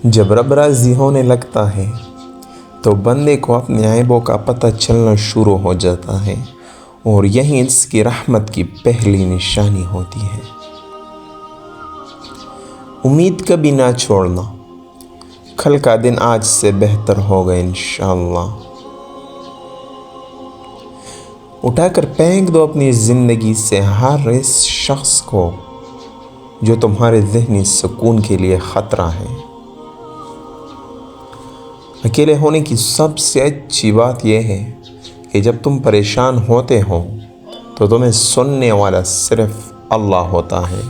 جب رب راضی ہونے لگتا ہے تو بندے کو اپنے عیبوں کا پتہ چلنا شروع ہو جاتا ہے، اور یہی اس کی رحمت کی پہلی نشانی ہوتی ہے۔ امید کبھی نہ چھوڑنا، کل کا دن آج سے بہتر ہوگا انشاءاللہ۔ اٹھا کر پھینک دو اپنی زندگی سے ہر اس شخص کو جو تمہارے ذہنی سکون کے لیے خطرہ ہے۔ اکیلے ہونے کی سب سے اچھی بات یہ ہے کہ جب تم پریشان ہوتے ہو تو تمہیں سننے والا صرف اللہ ہوتا ہے۔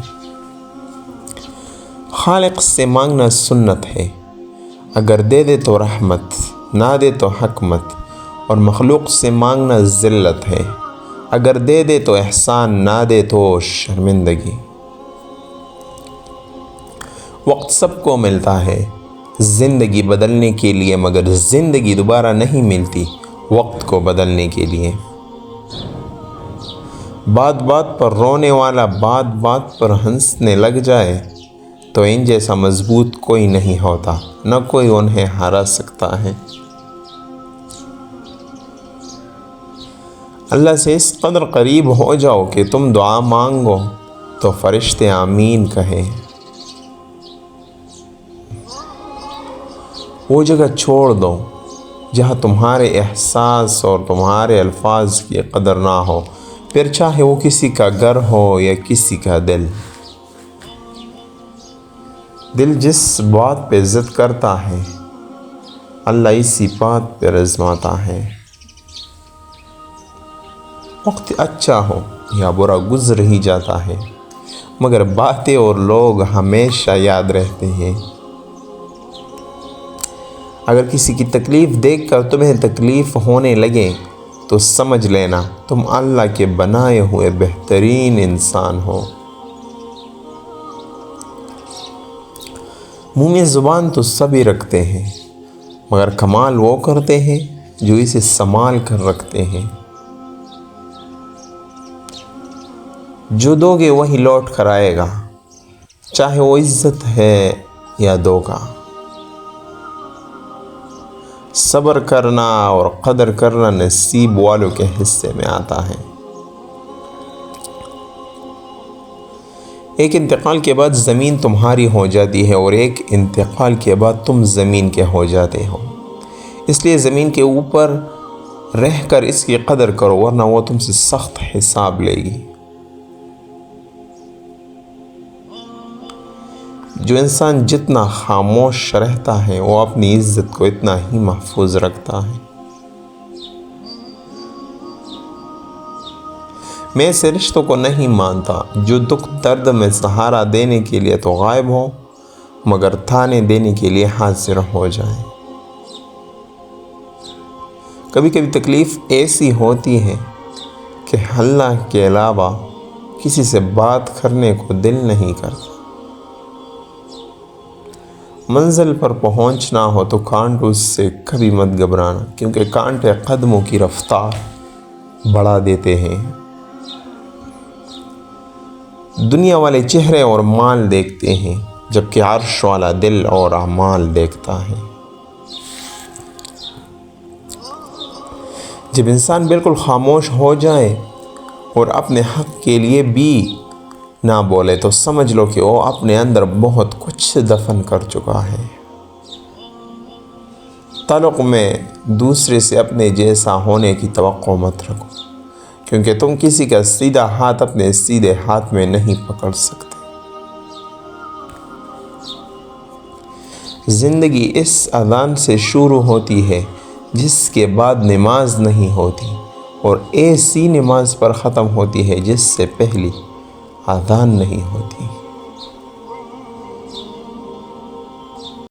خالق سے مانگنا سنت ہے، اگر دے دے تو رحمت، نہ دے تو حکمت، اور مخلوق سے مانگنا ذلت ہے، اگر دے دے تو احسان، نہ دے تو شرمندگی۔ وقت سب کو ملتا ہے زندگی بدلنے کے لیے، مگر زندگی دوبارہ نہیں ملتی وقت کو بدلنے کے لیے۔ بات بات پر رونے والا بات بات پر ہنسنے لگ جائے تو ان جیسا مضبوط کوئی نہیں ہوتا، نہ کوئی انہیں ہرا سکتا ہے۔ اللہ سے اس قدر قریب ہو جاؤ کہ تم دعا مانگو تو فرشتے آمین کہیں۔ وہ جگہ چھوڑ دو جہاں تمہارے احساس اور تمہارے الفاظ کی قدر نہ ہو، پھر چاہے وہ کسی کا گھر ہو یا کسی کا دل۔ دل جس بات پہ ضد کرتا ہے اللہ اسی بات پہ آزماتا ہے۔ وقت اچھا ہو یا برا گزر ہی جاتا ہے، مگر باتیں اور لوگ ہمیشہ یاد رہتے ہیں۔ اگر کسی کی تکلیف دیکھ کر تمہیں تکلیف ہونے لگے تو سمجھ لینا تم اللہ کے بنائے ہوئے بہترین انسان ہو۔ منہ میں زبان تو سبھی رکھتے ہیں، مگر کمال وہ کرتے ہیں جو اسے سنبھال کر رکھتے ہیں۔ جو دو گے وہی لوٹ کر آئے گا، چاہے وہ عزت ہے یا دھوکہ۔ صبر کرنا اور قدر کرنا نصیب والوں کے حصے میں آتا ہے۔ ایک انتقال کے بعد زمین تمہاری ہو جاتی ہے، اور ایک انتقال کے بعد تم زمین کے ہو جاتے ہو۔ اس لیے زمین کے اوپر رہ کر اس کی قدر کرو، ورنہ وہ تم سے سخت حساب لے گی۔ جو انسان جتنا خاموش رہتا ہے وہ اپنی عزت کو اتنا ہی محفوظ رکھتا ہے۔ میں ایسے رشتوں کو نہیں مانتا جو دکھ درد میں سہارا دینے کے لیے تو غائب ہو، مگر تانے دینے کے لیے حاضر ہو جائیں۔ کبھی کبھی تکلیف ایسی ہوتی ہے کہ اللہ کے علاوہ کسی سے بات کرنے کو دل نہیں کرتا۔ منزل پر پہنچنا ہو تو کانٹوں سے کبھی مت گھبرانا، کیونکہ کانٹے قدموں کی رفتار بڑھا دیتے ہیں۔ دنیا والے چہرے اور مال دیکھتے ہیں، جبکہ عرش والا دل اور اعمال دیکھتا ہے۔ جب انسان بالکل خاموش ہو جائے اور اپنے حق کے لیے بھی نہ بولے تو سمجھ لو کہ وہ اپنے اندر بہت کچھ دفن کر چکا ہے۔ تعلق میں دوسرے سے اپنے جیسا ہونے کی توقع مت رکھو، کیونکہ تم کسی کا سیدھا ہاتھ اپنے سیدھے ہاتھ میں نہیں پکڑ سکتے۔ زندگی اس اذان سے شروع ہوتی ہے جس کے بعد نماز نہیں ہوتی، اور ایسی نماز پر ختم ہوتی ہے جس سے پہلی اذان نہیں ہوتی۔